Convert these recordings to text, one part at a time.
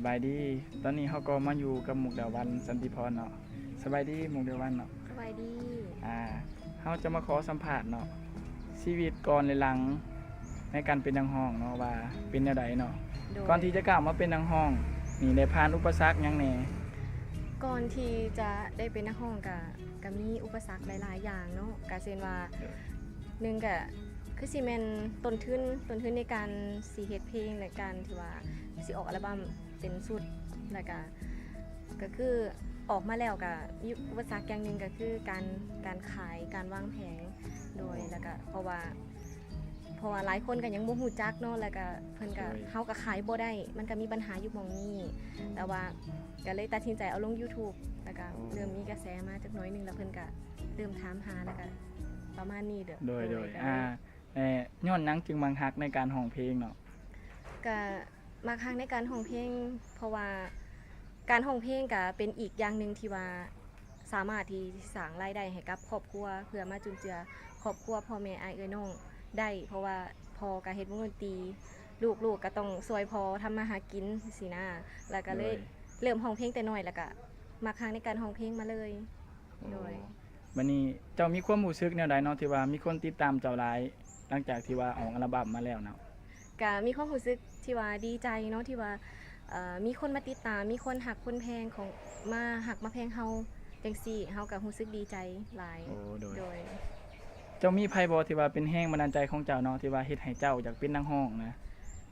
บายดีตอนนี้เขาก็มาอยู่กับมุกดาวันสันติพรเนาะสบายดีมุกดาวันเนาะสบายดีอ่าเขาจะมาขอสัมภาษณ์เนาะชีวิตก่อนและหลังในการเป็นนักร้องเนาะว่าเป็นแนวใดเนาะโดยก่อนที่จะก้าวมาเป็นนักร้องนี่ได้ผ่านอุปสรรคหยังแหน่ก่อนที่จะได้เป็นนักร้องก็มีอุปสรรคหลายๆอย่างเนาะก็เช่นว่าหนึ่งก็คือสิแม่นต้นทุนในการสิเฮ็ดเพลงในการที่ว่าสิออกอัลบั้มเป็นสุดแล้วก็คือออกมาแล้วก็มีอุปสรรคอย่างหนึงก็คือการขายการวางแผงโดยแล้วก็เพราะว่าหลายคนก็ยังบ่ฮู้จักเนาะแล้วก็เพิ่นก็เฮาก็ขายบ่ได้มันก็มีปัญหาอยู่หม้องนี้แต่ว่าก็เลยตัดสินใจเอาลง YouTube แล้วก็เริ่มมีกระแสมาจักหน่อยนึงแล้วเพิ่นก็เริ่มถามหาแล้วก็ประมาณนี้เด้อโดยย้อนหยังจึงมังฮักในการร้องเพลงเนาะก็มาครั้งในการร้องเพลงเพราะว่าการร้องเพลงก็เป็นอีกอย่างหนึงที่ว่าสามารถที่สร้างรายได้ให้กับครอบครัวเพื่อมาจุนเจือครอบครัวพ่อแม่อ้ายเอ้ยน้องได้เพราะว่าพ่อก็เฮ็ดวงดนตรีลูกก็ต้องช่วยพ่อทำมาหากินสินะแล้วก็เลยเริ่มร้องเพลงแต่น้อยแล้วก็มาครั้งในการร้องเพลงมาเลยโดยบัดนี้เจ้ามีความรู้สึกแนวใดเนาะที่ว่ามีคนติดตามเจ้าหลายหลังจากที่ว่าออกอัลบั้มมาแล้วเนาะก็มีความรู้สึกที่ว่าดีใจเนาะที่ว่ามีคนมาติดตามมีคนหักคนแพงของมาหักมาแพงเฮาจังซี่เฮาก็รู้สึกดีใจหลายโดยเจ้ามีไผบ่ที่ว่าเป็นแรงบันดาลใจของเจ้าเนาะที่ว่าเฮ็ดให้เจ้าอยากเป็นนักร้องนะ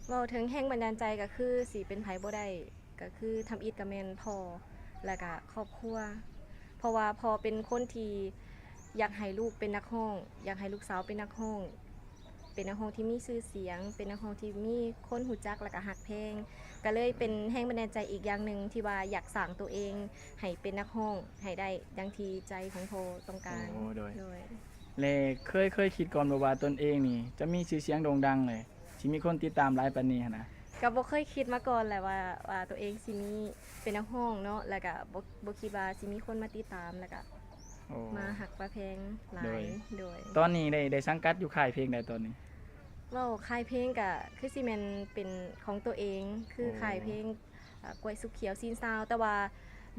เว้าถึงแรงบันดาลใจก็คือสิเป็นไผบ่ได้ก็คือทำอิฐก็แม่นพ่อแล้วก็ครอบครัวเพราะว่าพ่อเป็นคนที่อยากให้ลูกเป็นนักร้องอยากให้ลูกสาวเป็นนักร้องที่มีชื่อเสียงเป็นนักร้องที่มีคนรู้จักแล้วก็ฮักเพลงก็เลยเป็นแรงบันดาลใจอีกอย่างหนึ่งที่ว่าอยากสร้างตัวเองให้เป็นนักร้องให้ได้ดังที่ใจของพ่อต้องการโดยและเคยคิดก่อนบ่ว่าตนเองนี่จะมีชื่อเสียงโด่งดังเลยสิมีคนติดตามหลายปานนี้หันนะก็บ่เคยคิดมาก่อนแหละว่าตัวเองสิมีเป็นนักร้องเนาะแล้วก็บ่คิดว่าสิมีคนมาติดตามแล้วก็มาฮักมาแพงหลายโดยตอนนี้ได้สังกัดอยู่ค่ายเพลงใดตอนนี้เว้าค่ายเพลงก็คือสิแม่นเป็นของตัวเองคือค่ายเพลงกล้วยสุกเขียวซีนซาวแต่ว่า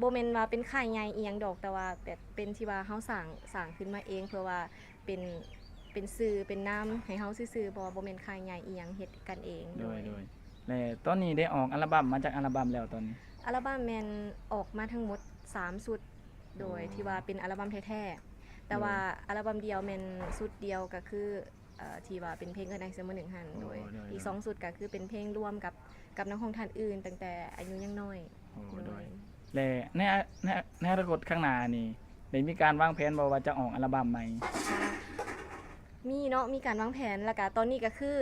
บ่แม่นว่าเป็นค่ายใหญ่อีหยังดอกแต่ว่าแบบเป็นที่ว่าเฮาสร้างขึ้นมาเองเพื่อว่าเป็นชื่อเป็นนามให้เฮาซื่อๆบ่แม่นค่ายใหญ่อีหยังเฮ็ดกันเองโดยและตอนนี้ได้ออกอัลบั้มมาจากอัลบั้มแล้วตอนนี้อัลบั้มแม่นออกมาทั้งหมด3ชุดโดยที่ว่าเป็นอัลบั้มแท้ๆแต่ว่าอัลบั้มเดียวแม่นชุดเดียวก็คือที่ว่าเป็นเพลงเอิ้นได้เสมอ1หันโดยอีก2ชุดก็คือเป็นเพลงร่วมกับนักร้องท่านอื่นตั้งแต่อายุยังน้อยโดยและในอนาคตข้างหน้านี่ได้มีการวางแผนบ่ว่าจะออกอัลบั้มใหม่มีเนาะมีการวางแผนแล้วก็ตอนนี้ก็คือ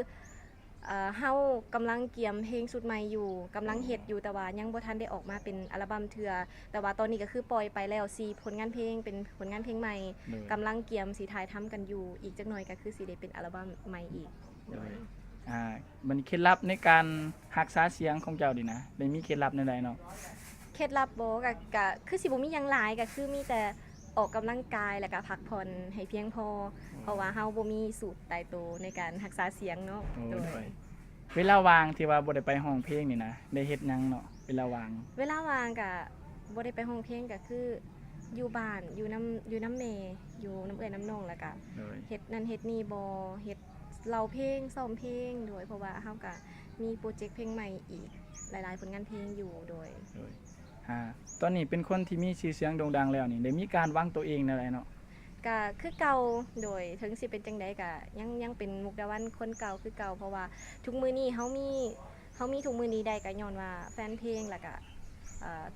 เฮากำลังเกียมเพลงชุดใหม่อยู่กำลังเฮ็ดอยู่แต่ว่ายังบ่ทันได้ออกมาเป็นอัลบั้มเทื่อแต่ว่าตอนนี้ก็คือปล่อยไปแล้ว4ผลงานเพลงเป็นผลงานเพลงใหม่กำลังเกียมสิถ่ายทำกันอยู่อีกจักหน่อยก็คือสิได้เป็นอัลบั้มใหม่อีกมันเคล็ดลับในการรักษาเสียงของเจ้าดินะได้มีเคล็ดลับแนวใดเนาะเคล็ดลับบ่ก็คือสิบ่มีหยังหลายก็คือมีแต่ออกกำลังกายแล้วก็พักผ่อนให้เพียงพอเพราะว่าเฮาบ่มีสูตรตายตัวในการรักษาเสียงเนาะโดยเวลาว่างที่ว่าบ่ได้ไปร้องเพลงนี่นะได้เฮ็ดหยังเนาะเวลาว่างก็บ่ได้ไปร้องเพลงก็คืออยู่บ้านอยู่น้ำแม่อยู่น้ำเอื้อยน้ำน้องแล้วก็เฮ็ดนั่นเฮ็ดนี่บ่เฮ็ดเล่าเพลงซ้อมเพลงโดยเพราะว่าเฮาก็มีโปรเจกต์เพลงใหม่อีกหลายๆผลงานเพลงอยู่โดยตอนนี้เป็นคนที่มีชื่อเสียงโด่งดังแล้วนี่ได้มีการวางตัวเองแนวใดเนาะก็คือเก่าโดยถึงสิเป็นจังได๋ก็ยังเป็นมุกดาวันคนเก่าคือเก่าเพราะว่าทุกมื้อนี้เฮามีทุกมื้อนี้ได้ก็ย้อนว่าแฟนเพลงแล้วก็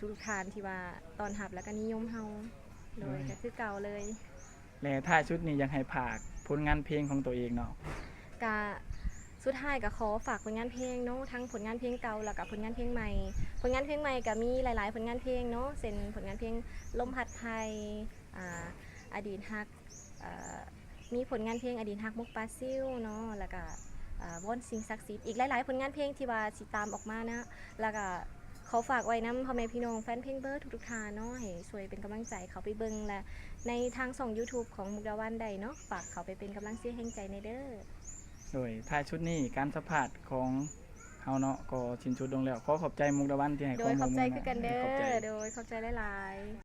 ทุกท่านที่ว่าต้อนรับแล้วก็นิยมเฮาโดยก็คือเก่าเลยและท้ายสุดนี้อยากให้ฝากผลงานเพลงของตัวเองเนาะก็สุดท้ายก็ขอฝากผลงานเพลงเนาะทั้งผลงานเพลงเก่าแล้วก็ผลงานเพลงใหม่ผลงานเพลงใหม่ก็มีหลายๆผลงานเพลงเนาะเช่นผลงานเพลงลมพัดไทยอดีตฮักมีผลงานเพลงอดีตฮักมุกปาซิลเนาะแล้วก็วอนสิ่งศักดิ์สิทธิ์อีกหลายๆผลงานเพลงที่ว่าสิตามออกมานะแล้วก็ขอฝากไว้นำพ่อแม่พี่น้องแฟนเพลงเบิร์ดทุกๆท่านเนาะให้ช่วยเป็นกำลังใจเขาไปเบิ่งและในทางช่อง YouTube ของมุกดาวันได้เนาะฝากเขาไปเป็นกำลังใจให้ใจในเด้อโดยท้ายชุดนี้การสัมภาษณ์ของ เฮาเนาะก็สิ้นสุดลงแล้วขอขอบใจมุกดาวันที่ให้ โด ข้อย มูล ขอบใจ มา คือกันเด้ ขอบใจ โดยขอบใจหลายๆ